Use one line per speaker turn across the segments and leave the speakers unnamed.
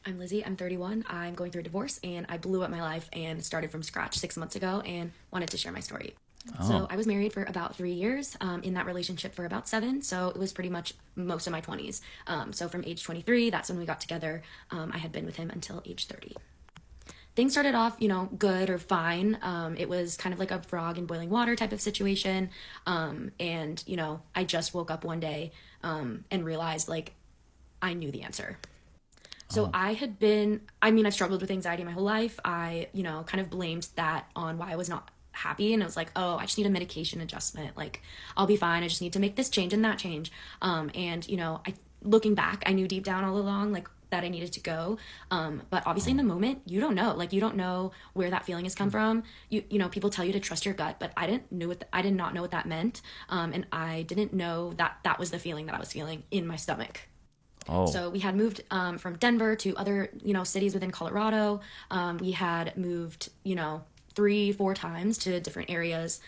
I'm Lizzie. I'm 31. I'm going through a divorce and I blew up my life and started from scratch 6 months ago and wanted to share my story. So
Oh,
I was married for about 3 years, in that relationship for about seven. So it was pretty much most of my 20s. So from age 23, that's when we got together. I had been with him until age 30. Things started off, good or fine. It was kind of like a frog in boiling water type of situation. And I just woke up one day and realized like I knew the answer. So
oh,
I've struggled with anxiety my whole life. I kind of blamed that on why I was not happy. And I was like, oh, I just need a medication adjustment. Like, I'll be fine. I just need to make this change and that change. Looking back, I knew deep down all along, like, that I needed to go. But obviously in
oh.
the moment, you don't know. Like, you don't know where that feeling has come from. People tell you to trust your gut, but I did not know what that meant. And I didn't know that that was the feeling that I was feeling in my stomach.
Oh.
So we had moved from Denver to other, cities within Colorado. We had moved, three, four times to different areas,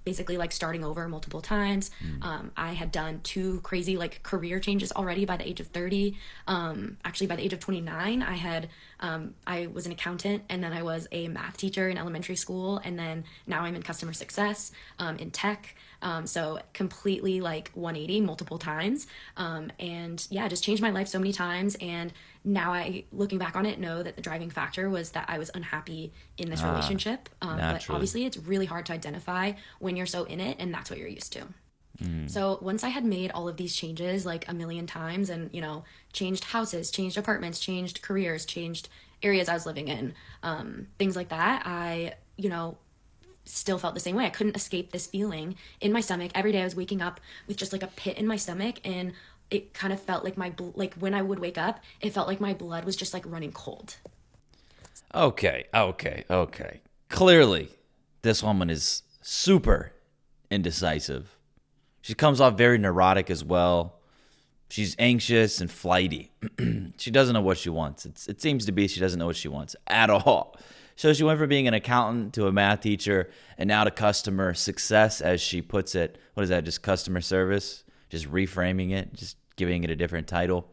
basically like starting over multiple times.
Mm.
I had done two crazy like career changes already by the age of 30. Actually, by the age of 29, I was an accountant and then I was a math teacher in elementary school. And then now I'm in customer success in tech. So completely like 180 multiple times. And yeah, just changed my life so many times. And now looking back on it, know that the driving factor was that I was unhappy in this
Ah,
relationship. But
naturally.
obviously, it's really hard to identify when you're so in it, and that's what you're used to.
Mm.
So once I had made all of these changes like a million times and, changed houses, changed apartments, changed careers, changed areas I was living in, things like that, I still felt the same way. I couldn't escape this feeling in my stomach. Every day I was waking up with just like a pit in my stomach and it kind of felt like like when I would wake up, it felt like my blood was just like running cold.
Okay, okay, okay. Clearly, this woman is super indecisive. She comes off very neurotic as well. She's anxious and flighty. She doesn't know what she wants. It seems to be she doesn't know what she wants at all. So she went from being an accountant to a math teacher and now to customer success, as she puts it. What is that? Just customer service? Just reframing it, just giving it a different title.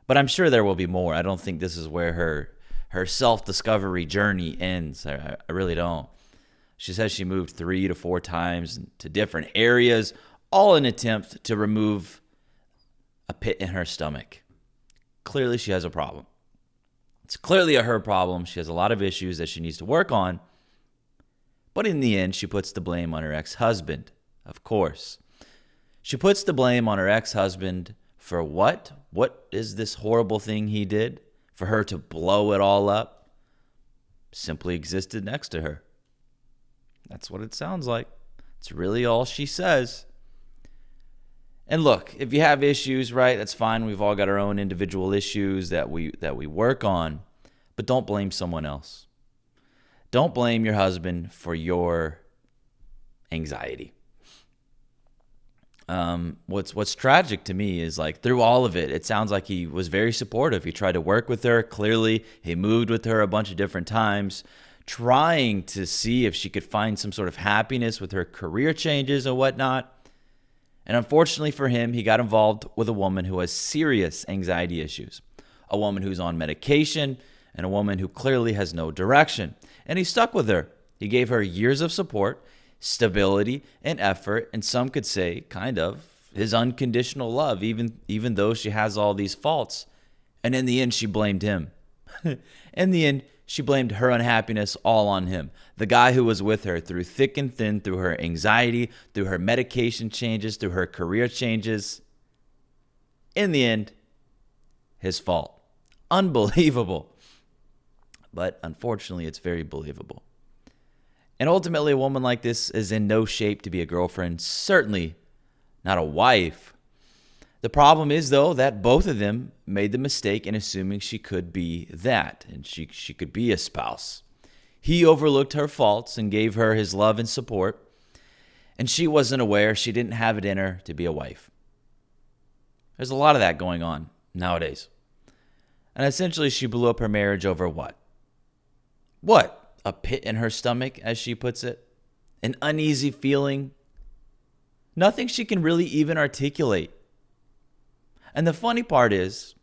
But I'm sure there will be more. I don't think this is where her self discovery journey ends. I really don't. She says she moved 3 to 4 times to different areas, all in an attempt to remove a pit in her stomach. Clearly, she has a problem. It's clearly a her problem. She has a lot of issues that she needs to work on. But in the end, she puts the blame on her ex husband, of course. She puts the blame on her ex husband for what? What is this horrible thing he did? For her to blow it all up? Simply existed next to her. That's what it sounds like. It's really all she says. And look, if you have issues, right, that's fine. We've all got our own individual issues that we work on, but don't blame someone else. Don't blame your husband for your anxiety. What's tragic to me is like through all of it, it sounds like he was very supportive. He tried to work with her. Clearly, he moved with her a bunch of different times, trying to see if she could find some sort of happiness with her career changes and whatnot. And unfortunately for him, he got involved with a woman who has serious anxiety issues, a woman who's on medication, and a woman who clearly has no direction. And he stuck with her. He gave her years of support, stability, and effort, and some could say, kind of, his unconditional love, even though she has all these faults. And in the end, she blamed him. In the end, she blamed her unhappiness all on him. The guy who was with her through thick and thin, through her anxiety, through her medication changes, through her career changes. In the end, his fault. Unbelievable. But unfortunately, it's very believable. And ultimately, a woman like this is in no shape to be a girlfriend, certainly not a wife. The problem is, though, that both of them made the mistake in assuming she could be that, and she could be a spouse. He overlooked her faults and gave her his love and support, and she wasn't aware she didn't have it in her to be a wife. There's a lot of that going on nowadays. And essentially, she blew up her marriage over what? What? A pit in her stomach, as she puts it? An uneasy feeling? Nothing she can really even articulate. And the funny part is,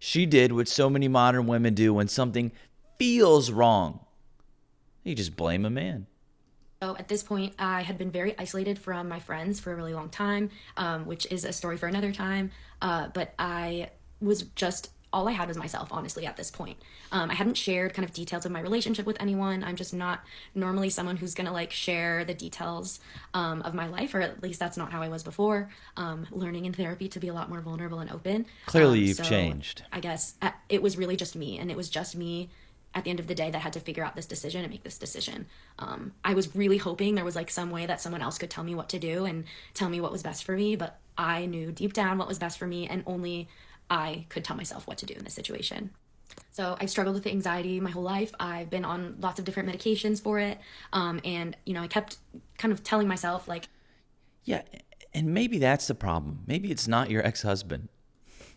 She did what so many modern women do when something feels wrong. You just blame a man.
So at this point, I had been very isolated from my friends for a really long time, which is a story for another time. But I was just, all I had was myself, honestly, at this point. I hadn't shared kind of details of my relationship with anyone. I'm just not normally someone who's going to like share the details of my life, or at least that's not how I was before. Learning in therapy to be a lot more vulnerable and open.
Clearly, you've
So
changed.
I guess it was really just me, and it was just me at the end of the day that had to figure out this decision and make this decision. I was really hoping there was like some way that someone else could tell me what to do and tell me what was best for me, but I knew deep down what was best for me, and only I could tell myself what to do in this situation. So I've struggled with anxiety my whole life. I've been on lots of different medications for it. And, you know, I kept kind of telling myself, like,
Yeah, and maybe that's the problem. Maybe it's not your ex-husband.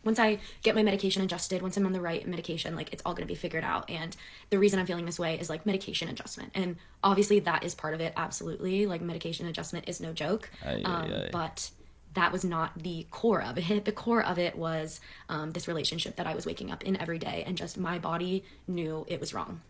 once I get my medication adjusted, once I'm on the right medication, like it's all going to be figured out. And the reason I'm feeling this way is like medication adjustment. And obviously that is part of it. Absolutely. Like medication adjustment is no joke.
Ay, ay, ay.
But that was not the core of it. The core of it was this relationship that I was waking up in every day, and just my body knew it was wrong.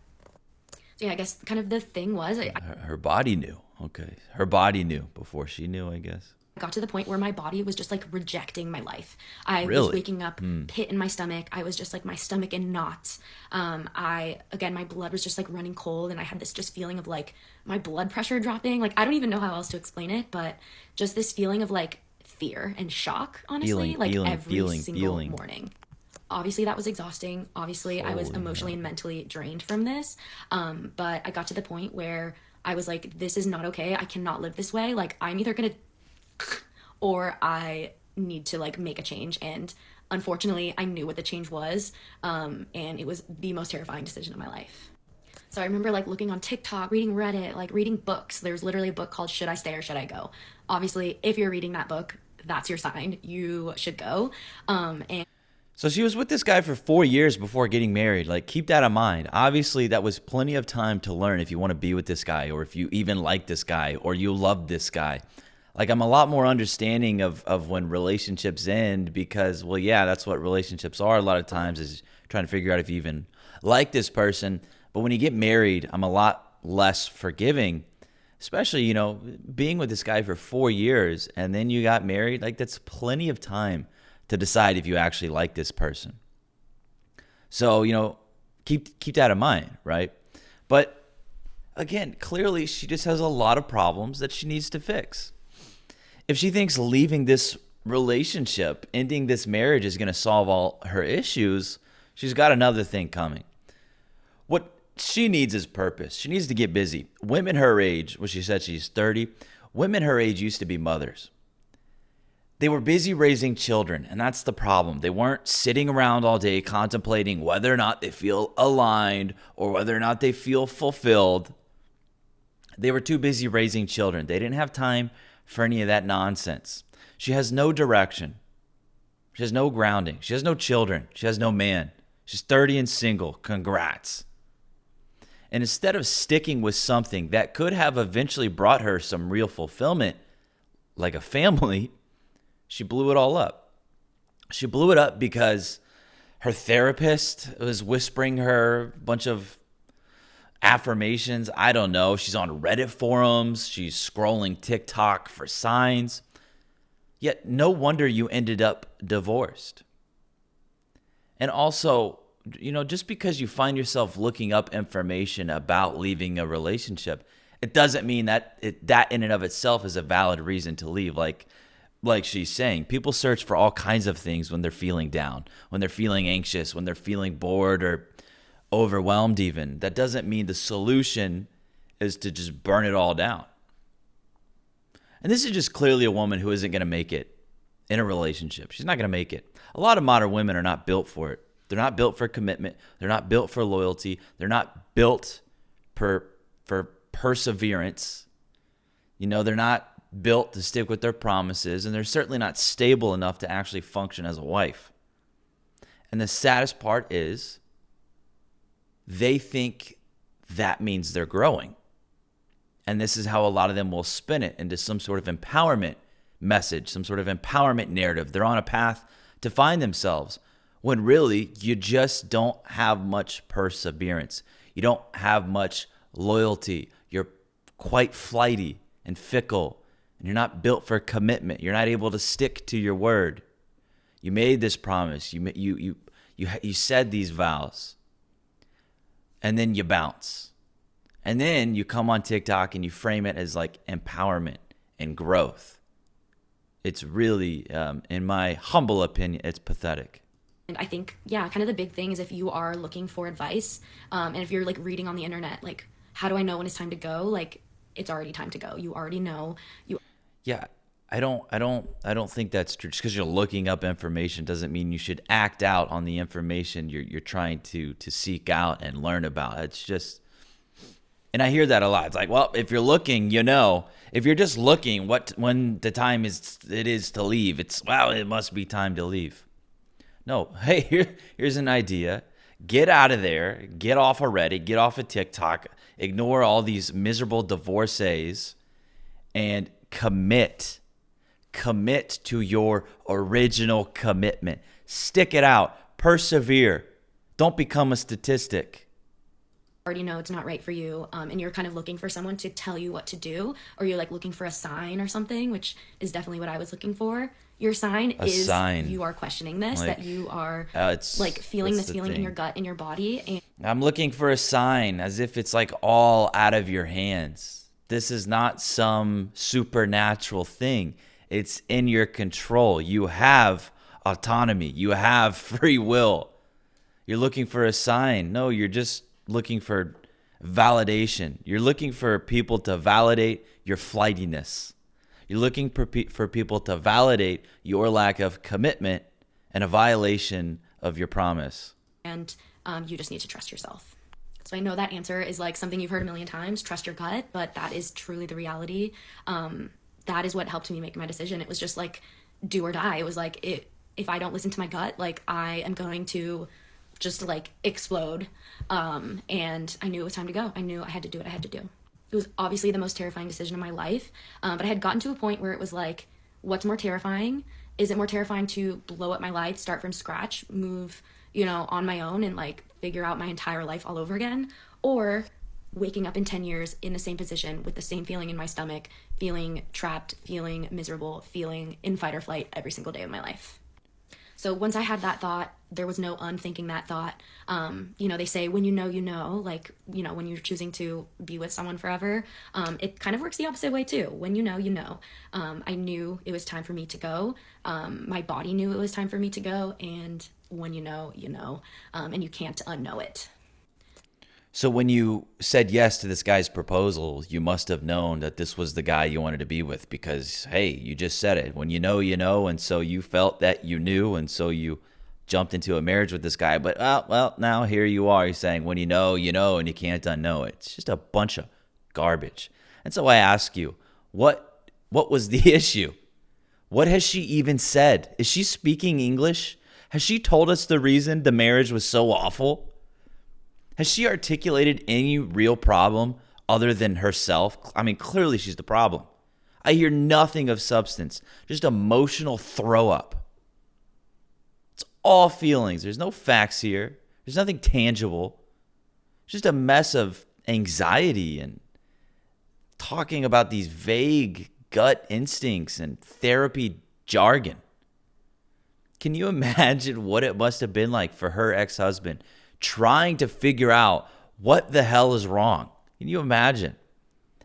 So yeah, I guess kind of the thing was
Her body knew. Okay. Her body knew before she knew, I guess.
got to the point where my body was just like rejecting my life. I was
Really?
waking up pit in my stomach. I was just like my stomach in knots. Again, my blood was just like running cold, and I had this just feeling of like my blood pressure dropping. Like I don't even know how else to explain it, but just this feeling of like fear and shock, honestly, like every single morning. Obviously that was exhausting. Obviously I was
Holy
emotionally and mentally drained from this. But I got to the point where I was like, this is not okay. I cannot live this way. Like I'm either gonna or I need to like make a change. And unfortunately, I knew what the change was, and it was the most terrifying decision of my life. So I remember like looking on TikTok, reading Reddit, like reading books. There's literally a book called Should I Stay or Should I Go? Obviously, if you're reading that book, that's your sign. You should go. And
So she was with this guy for 4 years before getting married. Like, keep that in mind. Obviously, that was plenty of time to learn if you want to be with this guy, or if you even like this guy, or you love this guy. Like, I'm a lot more understanding of when relationships end, because, well, yeah, that's what relationships are a lot of times, is trying to figure out if you even like this person. But when you get married, I'm a lot less forgiving, especially, you know, being with this guy for 4 years and then you got married. Like, that's plenty of time to decide if you actually like this person. So, you know, keep that in mind, right? But again, clearly she just has a lot of problems that she needs to fix. If she thinks leaving this relationship, ending this marriage is going to solve all her issues, she's got another thing coming. What she needs is purpose. She needs to get busy. Women her age, well, she said she's 30. Women her age used to be mothers. They were busy raising children, and that's the problem. They weren't sitting around all day contemplating whether or not they feel aligned or whether or not they feel fulfilled. They were too busy raising children. They didn't have time for any of that nonsense. She has no direction. She has no grounding. She has no children. She has no man. She's 30 and single. Congrats. And instead of sticking with something that could have eventually brought her some real fulfillment, like a family, she blew it all up. She blew it up because her therapist was whispering her a bunch of affirmations. I don't know. She's on Reddit forums. She's scrolling TikTok for signs. Yet no wonder you ended up divorced. And also, you know, just because you find yourself looking up information about leaving a relationship, it doesn't mean that that in and of itself is a valid reason to leave. Like she's saying, people search for all kinds of things when they're feeling down, when they're feeling anxious, when they're feeling bored or overwhelmed even. That doesn't mean the solution is to just burn it all down. And this is just clearly a woman who isn't going to make it in a relationship. She's not going to make it. A lot of modern women are not built for it. They're not built for commitment. They're not built for loyalty. They're not built for perseverance. You know, they're not built to stick with their promises, and they're certainly not stable enough to actually function as a wife. And the saddest part is they think that means they're growing. And this is how a lot of them will spin it into some sort of empowerment message, some sort of empowerment narrative. They're on a path to find themselves, when really you just don't have much perseverance. You don't have much loyalty. You're quite flighty and fickle, and you're not built for commitment. You're not able to stick to your word. You made this promise. You said these vows, and then you bounce. And then you come on TikTok and you frame it as like empowerment and growth. It's really, in my humble opinion, it's pathetic.
And I think, yeah, kind of the big thing is if you are looking for advice, and if you're like reading on the internet, like, how do I know when it's time to go? Like, it's already time to go. You already know.
Yeah, I don't think that's true. Just because you're looking up information doesn't mean you should act out on the information you're trying to seek out and learn about. It's just, and I hear that a lot. It's like, well, if you're looking, you know. If you're just looking, when the time it is to leave, it's, wow, it must be time to leave. No, hey, here's an idea. Get out of there. Get off already. Get off of TikTok. Ignore all these miserable divorcees and commit. Commit to your original commitment. Stick it out. Persevere. Don't become a statistic.
Already know it's not right for you, and you're kind of looking for someone to tell you what to do, or you're like looking for a sign or something, which is definitely what I was looking for. Your sign is you are questioning this,
like,
that you are
it's
like feeling this feeling in
thing.
your gut, in your body. And
I'm looking for a sign, as if it's like all out of your hands. This is not some supernatural thing. It's in your control. You have autonomy. You have free will. You're looking for a sign. No, you're just looking for validation. You're looking for people to validate your flightiness. You're looking for people to validate your lack of commitment and a violation of your promise.
and you just need to trust yourself. So I know that answer is like something you've heard a million times, trust your gut, but that is truly the reality. That is what helped me make my decision. It was just like do or die. It was like, if I don't listen to my gut, like I am going to just like explode. And I knew it was time to go. I knew I had to do what I had to do. It was obviously the most terrifying decision of my life. But I had gotten to a point where it was like, what's more terrifying? Is it more terrifying to blow up my life, start from scratch, move, on my own and like figure out my entire life all over again? Or waking up in 10 years in the same position with the same feeling in my stomach, feeling trapped, feeling miserable, feeling in fight or flight every single day of my life. So once I had that thought, there was no unthinking that thought. They say when you know, like, when you're choosing to be with someone forever, it kind of works the opposite way too. When you know. I knew it was time for me to go. My body knew it was time for me to go. And when you know, and you can't unknow it.
So when you said yes to this guy's proposal, you must have known that this was the guy you wanted to be with because, hey, you just said it. When you know, and so you felt that you knew, and so you jumped into a marriage with this guy. But, well, now here you are. You're saying when you know, and you can't unknow it. It's just a bunch of garbage. And so I ask you, what was the issue? What has she even said? Is she speaking English? Has she told us the reason the marriage was so awful? Has she articulated any real problem other than herself? I mean, clearly she's the problem. I hear nothing of substance, just emotional throw up. It's all feelings. There's no facts here. There's nothing tangible. It's just a mess of anxiety and talking about these vague gut instincts and therapy jargon. Can you imagine what it must have been like for her ex-husband trying to figure out what the hell is wrong? Can you imagine?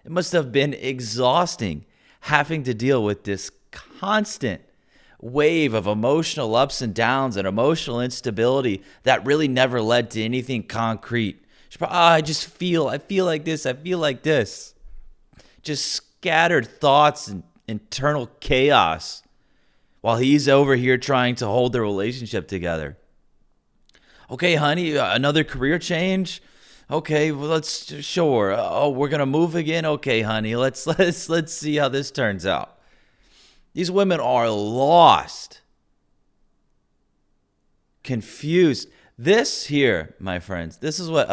It must have been exhausting having to deal with this constant wave of emotional ups and downs and emotional instability that really never led to anything concrete. She's probably, I feel like this, I feel like this. Just scattered thoughts and internal chaos while he's over here trying to hold the relationship together. Okay, honey, another career change? Okay, well, sure. Oh, we're going to move again? Okay, honey, let's see how this turns out. These women are lost, confused. This here, my friends, this is what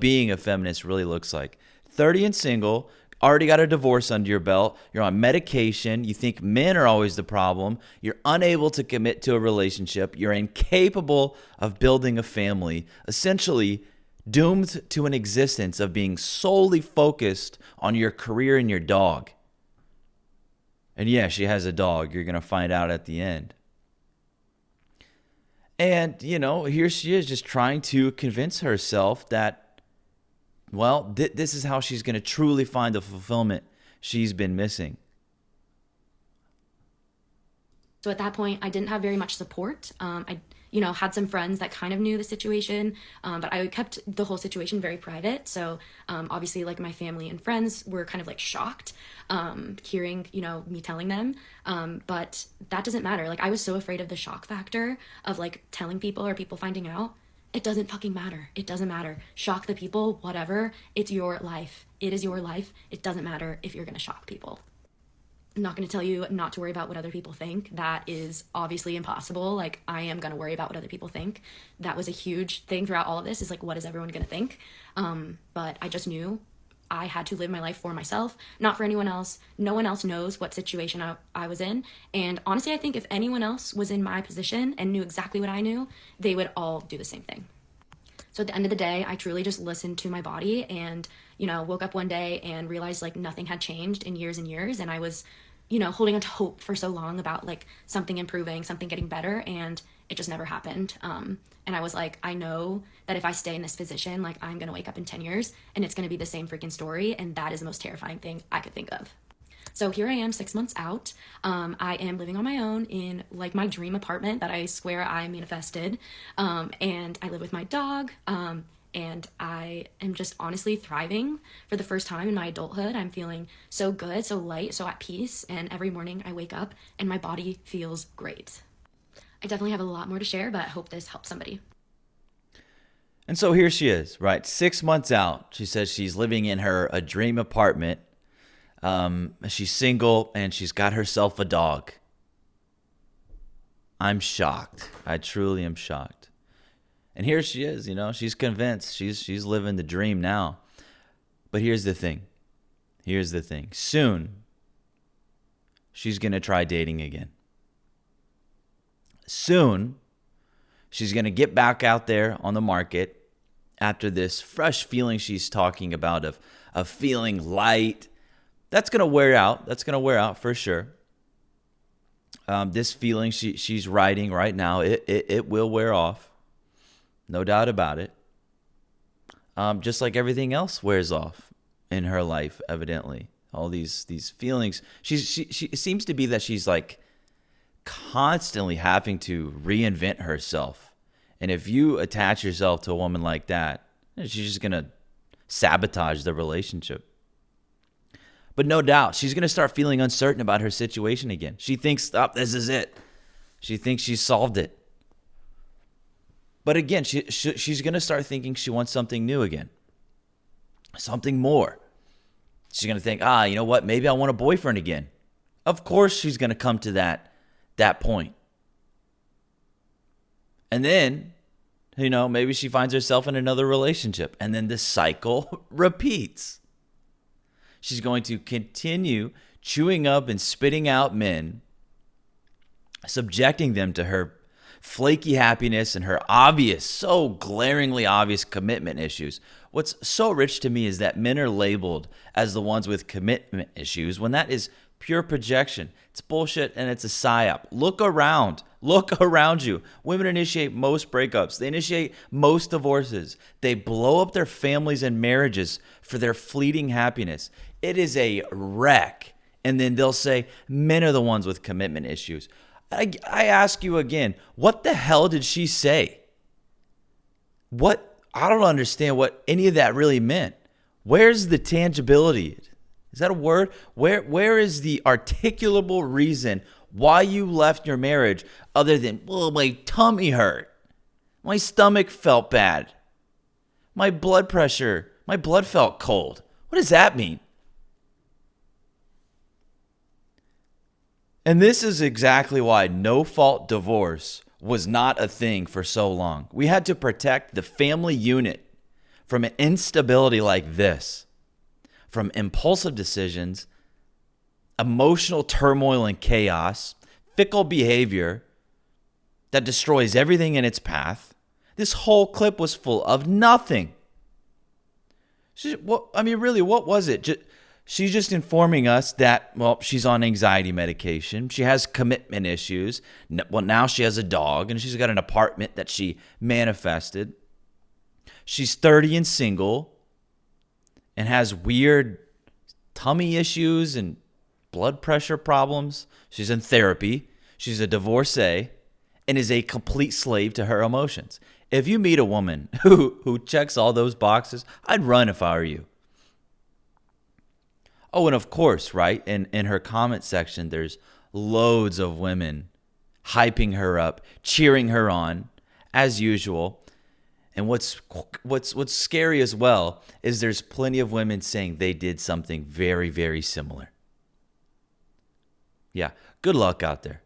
being a feminist really looks like. 30 and single, already got a divorce under your belt. You're on medication. You think men are always the problem. You're unable to commit to a relationship. You're incapable of building a family. Essentially, doomed to an existence of being solely focused on your career and your dog. And yeah, she has a dog. You're going to find out at the end. And, here she is just trying to convince herself that, well, this is how she's going to truly find the fulfillment she's been missing.
So at that point, I didn't have very much support. I had some friends that kind of knew the situation, but I kept the whole situation very private. So obviously, like, my family and friends were kind of like shocked hearing, me telling them. But that doesn't matter. Like, I was so afraid of the shock factor of like telling people or people finding out. It doesn't fucking matter. It doesn't matter. Shock the people, whatever. It's your life. It is your life. It doesn't matter if you're going to shock people. I'm not going to tell you not to worry about what other people think. That is obviously impossible. Like, I am going to worry about what other people think. That was a huge thing throughout all of this, is like, what is everyone going to think? But I just knew I had to live my life for myself, not for anyone else. No one else knows what situation I was in. And honestly, I think if anyone else was in my position and knew exactly what I knew, they would all do the same thing. So at the end of the day, I truly just listened to my body and, woke up one day and realized like nothing had changed in years and years. And I was, holding on to hope for so long about like something improving, something getting better. And it just never happened. And I was like, I know that if I stay in this position, like, I'm going to wake up in 10 years and it's going to be the same freaking story. And that is the most terrifying thing I could think of. So here I am 6 months out. I am living on my own in like my dream apartment that I swear I manifested. And I live with my dog. And I am just honestly thriving for the first time in my adulthood. I'm feeling so good, so light, so at peace. And every morning I wake up and my body feels great. I definitely have a lot more to share, but I hope this helps somebody.
And so here she is, right? 6 months out. She says she's living in a dream apartment. She's single and she's got herself a dog. I'm shocked. I truly am shocked. And here she is, she's convinced she's living the dream now. But here's the thing. Soon, she's going to try dating again. Soon, she's going to get back out there on the market after this fresh feeling she's talking about of feeling light. That's going to wear out. That's going to wear out for sure. This feeling she's riding right now, it will wear off. No doubt about it. Just like everything else wears off in her life, evidently. All these feelings. She it seems to be that she's like constantly having to reinvent herself. And if you attach yourself to a woman like that, she's just going to sabotage the relationship. But no doubt, she's going to start feeling uncertain about her situation again. She thinks, this is it. She thinks she's solved it. But again, she's going to start thinking she wants something new again. Something more. She's going to think, you know what? Maybe I want a boyfriend again. Of course she's going to come to that point. And then, maybe she finds herself in another relationship. And then the cycle repeats. She's going to continue chewing up and spitting out men, subjecting them to her flaky happiness and her so glaringly obvious commitment issues. What's so rich to me is that men are labeled as the ones with commitment issues when that is pure projection. It's bullshit and it's a psyop. Look around you. Women initiate most breakups. They initiate most divorces. They blow up their families and marriages for their fleeting happiness. It is a wreck. And then they'll say men are the ones with commitment issues. I ask you again, what the hell did she say? I don't understand what any of that really meant. Where's the tangibility? Is that a word? Where is the articulable reason why you left your marriage other than, my tummy hurt. My stomach felt bad. My blood felt cold. What does that mean? And this is exactly why no-fault divorce was not a thing for so long. We had to protect the family unit from an instability like this. from impulsive decisions, emotional turmoil and chaos, fickle behavior that destroys everything in its path. This whole clip was full of nothing. Really, what was it? She's just informing us that, well, she's on anxiety medication. She has commitment issues. Well, now she has a dog, and she's got an apartment that she manifested. She's 30 and single and has weird tummy issues and blood pressure problems. She's in therapy. She's a divorcee and is a complete slave to her emotions. If you meet a woman who checks all those boxes, I'd run if I were you. Oh, and of course, right, in her comment section, there's loads of women hyping her up, cheering her on, as usual. And what's scary as well is there's plenty of women saying they did something very, very similar. Yeah, good luck out there.